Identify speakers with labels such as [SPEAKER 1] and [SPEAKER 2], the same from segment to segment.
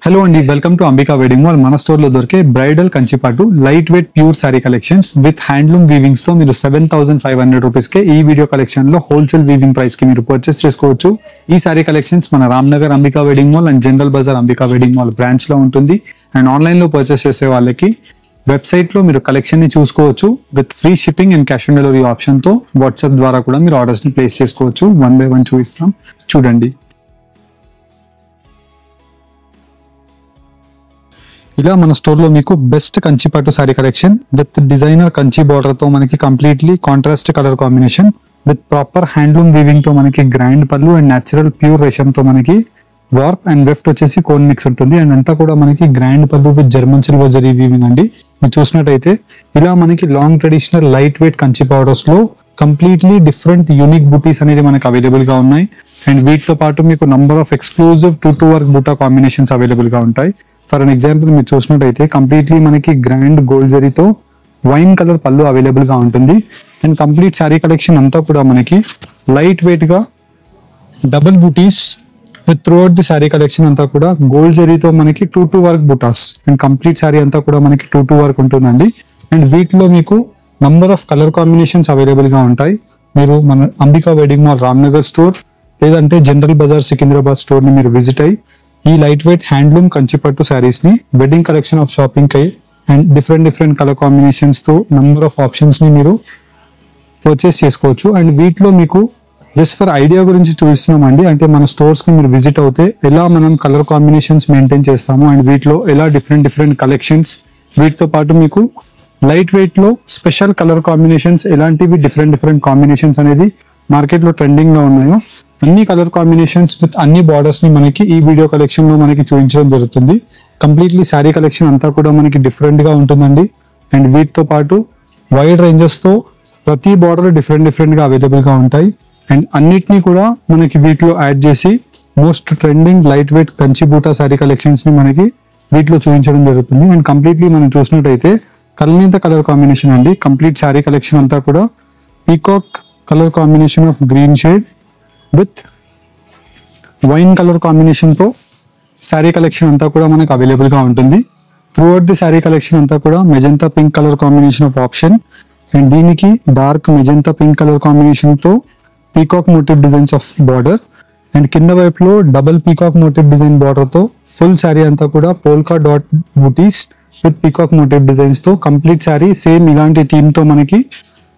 [SPEAKER 1] Hello అండి, welcome to Ambika wedding mall. మన store లో దొరికే బ్రైడల్ కంచిపాటు lightweight pure sari collections with handloom weavings తో మీరు 7,500 రూపీస్ కే ఈ వీడియో కలెక్షన్ లో హోల్సేల్ వీవింగ్ ప్రైస్ కి మీరు పర్చేస్ చేసుకోవచ్చు. ఈ సారీ కలెక్షన్స్ మన Ramnagar Ambika wedding mall and General Bazaar Ambika wedding mall branch లో ఉంటుంది. అండ్ ఆన్లైన్ లో పర్చేస్ చేసే వాళ్ళకి వెబ్సైట్ లో మీరు కలెక్షన్ ని చూసుకోవచ్చు with free shipping and cash on delivery option తో. వాట్సాప్ ద్వారా కూడా మీరు ఆర్డర్స్ ని ప్లేస్ చేసుకోవచ్చు. 1 by 1 చూపిస్తాం, చూడండి. ఇలా మన స్టోర్ లో మీకు బెస్ట్ కంచిపాటు sari collection with designer Kanchi border తో మనకి completely contrast colour combination with proper handloom weaving తో మనకి గ్రాండ్ పళ్ళు అండ్ న్యాచురల్ ప్యూర్ రేషం తో మనకి వార్ప్ అండ్ వెఫ్ట్ వచ్చేసి కోన్ మిక్స్ ఉంటుంది. అండ్ అంతా కూడా మనకి గ్రాండ్ పళ్ళు with German silver zari weaving అండి. మీరు చూసినట్టయితే ఇలా మనకి long traditional light weight Kanchi powders లో కంప్లీట్లీ డిఫరెంట్ యూనిక్ బూటీస్ అనేది మనకి అవైలబుల్ గా ఉన్నాయి. అండ్ వీటితో పాటు మీకు number of exclusive two work బూటా కాంబినేషన్స్ అవైలబుల్ గా ఉంటాయి. ఫర్ అన్ ఎగ్జాంపుల్ మీరు చూసినట్టయితే కంప్లీట్లీ మనకి గ్రాండ్ గోల్డ్ జరీతో వైన్ కలర్ పళ్ళు అవైలబుల్ గా ఉంటుంది. అండ్ కంప్లీట్ శారీ కలెక్షన్ అంతా కూడా మనకి లైట్ వెయిట్ గా డబుల్ బూటీస్ with throughout the saree collection అంతా కూడా గోల్డ్ జరీతో మనకి టూ వర్క్ బూటాస్ అండ్ కంప్లీట్ శారీ అంతా కూడా మనకి టూ వర్క్ ఉంటుందండి. అండ్ వీటిలో మీకు number of colour combinations available గా ఉంటాయి. మీరు మన Ambika wedding mall Ramnagar store లేదంటే జనరల్ బజార్ సికింద్రాబాద్ స్టోర్ ని మీరు విజిట్ అయ్యి ఈ light weight handloom Kanchipattu sarees ని wedding collection of shopping kai and different colour combinations తో నంబర్ ఆఫ్ ఆప్షన్స్ ని మీరు పర్చేస్ చేసుకోవచ్చు. అండ్ వీటిలో మీకు జస్ట్ ఫర్ ఐడియా గురించి చూపిస్తున్నామండి. అంటే మన స్టోర్స్ కి మీరు విజిట్ అవుతే ఎలా మనం కలర్ కాంబినేషన్స్ మెయింటైన్ చేస్తాము అండ్ వీటిలో ఎలా డిఫరెంట్ కలెక్షన్స్, వీటితో పాటు మీకు లైట్ వెయిట్ లో స్పెషల్ కలర్ కాంబినేషన్స్ ఎలాంటివి డిఫరెంట్ కాంబినేషన్స్ అనేది మార్కెట్ లో ట్రెండింగ్ లో ఉన్నాయో అన్ని కలర్ కాంబినేషన్స్ విత్ అన్ని బార్డర్స్ ని మనకి ఈ వీడియో కలెక్షన్ లో మనకి చూపించడం జరుగుతుంది. కంప్లీట్లీ శారీ కలెక్షన్ అంతా కూడా మనకి డిఫరెంట్ గా ఉంటుందండి. అండ్ వీటితో పాటు వైడ్ రేంజెస్ తో ప్రతి బార్డర్ డిఫరెంట్ గా అవైలబుల్ గా ఉంటాయి. అండ్ అన్నిటినీ కూడా మనకి వీటిలో యాడ్ చేసి most trending light weight Kanchi బూటా శారీ కలెక్షన్స్ ని మనకి వీటిలో చూపించడం జరుగుతుంది. అండ్ కంప్లీట్లీ మనం చూసినట్టయితే కల్నేత కలర్ కాంబినేషన్ అండి. కంప్లీట్ శారీ కలెక్షన్ అంతా కూడా peacock colour combination of green shade with wine colour combination తో శారీ కలెక్షన్ అంతా కూడా మనకు అవైలబుల్ గా ఉంటుంది. త్రూఅవుట్ ది శారీ కలెక్షన్ అంతా కూడా magenta pink colour combination of option and దీనికి dark magenta pink colour combination తో peacock motif designs of border and కింద వైపులో double peacock motif design border తో ఫుల్ శారీ అంతా కూడా polka dot butis with peacock motif designs తో కంప్లీట్ శారీ సేమ్ ఇలాంటి theme తో మనకి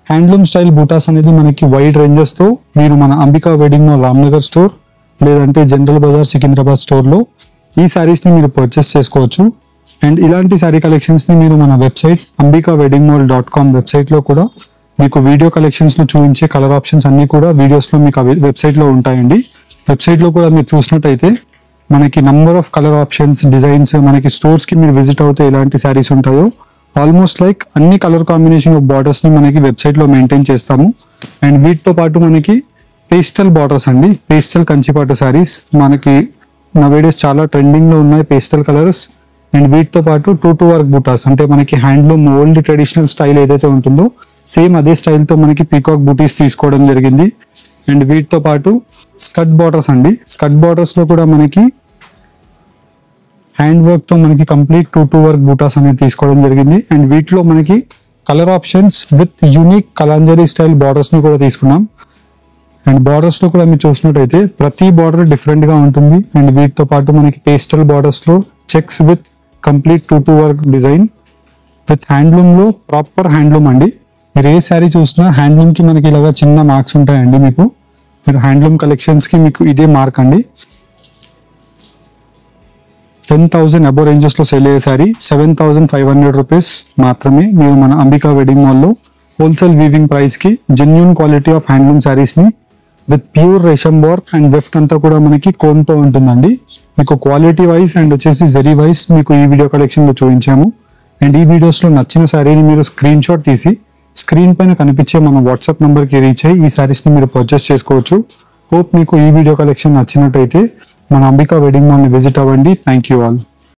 [SPEAKER 1] హ్యాండ్లూమ్ స్టైల్ బూటాస్ అనేది మనకి వైడ్ రేంజెస్ తో మీరు మన Ambika wedding mall Ramnagar store లేదంటే జనరల్ బజార్ సికింద్రాబాద్ స్టోర్ లో ఈ శారీస్ ని మీరు పర్చేస్ చేసుకోవచ్చు. అండ్ ఇలాంటి శారీ కలెక్షన్స్ ని మీరు మన వెబ్సైట్ ambikaweddingmall.com వెబ్సైట్ లో కూడా మీకు వీడియో కలెక్షన్స్ లో చూపించే కలర్ ఆప్షన్స్ అన్ని కూడా వీడియోస్ లో మీకు వెబ్సైట్ లో ఉంటాయండి. వెబ్సైట్ లో కూడా మీరు చూసినట్టయితే మనకి number of colour options designs మనకి స్టోర్స్ కి మీరు విజిట్ అవుతే ఎలాంటి శారీస్ ఉంటాయో ఆల్మోస్ట్ లైక్ అన్ని కలర్ కాంబినేషన్ ఆఫ్ బార్డర్స్ ని మనకి వెబ్సైట్ లో మెయింటైన్ చేస్తాము. అండ్ వీటితో పాటు మనకి పేస్టల్ బార్డర్స్ అండి, పేస్టల్ కంచిపాటు శారీస్ మనకి నవేడేస్ చాలా ట్రెండింగ్ లో ఉన్నాయి పేస్టల్ కలర్స్. అండ్ వీటితో పాటు టూ వర్క్ బూటాస్ అంటే మనకి హ్యాండ్లూమ్ ఓల్డ్ ట్రెడిషనల్ స్టైల్ ఏదైతే ఉంటుందో సేమ్ అదే స్టైల్ తో మనకి పీకాక్ బూటీస్ తీసుకోవడం జరిగింది. అండ్ వీటితో పాటు స్కర్ట్ బార్డర్స్ అండి, స్కర్ట్ బార్డర్స్ లో కూడా మనకి హ్యాండ్ వర్క్ తో మనకి కంప్లీట్ టూ వర్క్ బూటాస్ అనేది తీసుకోవడం జరిగింది. అండ్ వీటిలో మనకి కలర్ ఆప్షన్స్ విత్ యూనిక్ కలాంజరీ స్టైల్ బార్డర్స్ ని కూడా తీసుకున్నాం. అండ్ బార్డర్స్ లో కూడా మీరు చూసినట్టయితే ప్రతి బార్డర్ డిఫరెంట్ గా ఉంటుంది. అండ్ వీటితో పాటు మనకి పేస్టల్ బార్డర్స్ లో checks with complete two work design with handloom లో ప్రాపర్ హ్యాండ్లూమ్ అండి. మీరు ఏ శారీ చూసినా హ్యాండ్లూమ్ కి మనకి ఇలాగా చిన్న మార్క్స్ ఉంటాయండి. మీరు హ్యాండ్లూమ్ కలెక్షన్స్ కి మీకు ఇదే మార్క్ అండి. 10,000 అబో రేంజెస్ లో సేల్ అయ్యే శారీ 7,500 రూపీస్ మాత్రమే మీరు మన అంబికా వెడ్డింగ్ మాల్ లో హోల్సేల్ వీవింగ్ ప్రైస్ కి genuine quality of handloom saris ని with pure resham work and weft అంతా కూడా మనకి కోన్ తో ఉంటుందండి. మీకు క్వాలిటీ వైజ్ అండ్ వచ్చేసి జరీ వైజ్ మీకు ఈ వీడియో కలెక్షన్ లో చూపించాము. అండ్ ఈ వీడియోస్ లో నచ్చిన శారీని మీరు స్క్రీన్ షాట్ తీసి స్క్రీన్ పైన కనిపించే మన వాట్సాప్ నంబర్ కి రీచ్ అయ్యి ఈ శారీస్ ని మీరు పర్చేస్ చేసుకోవచ్చు. హోప్ మీకు ఈ వీడియో కలెక్షన్ నచ్చినట్టయితే మన అంబికా వెడ్డింగ్ మాల్ ని విజిట్ అవ్వండి. Thank you all.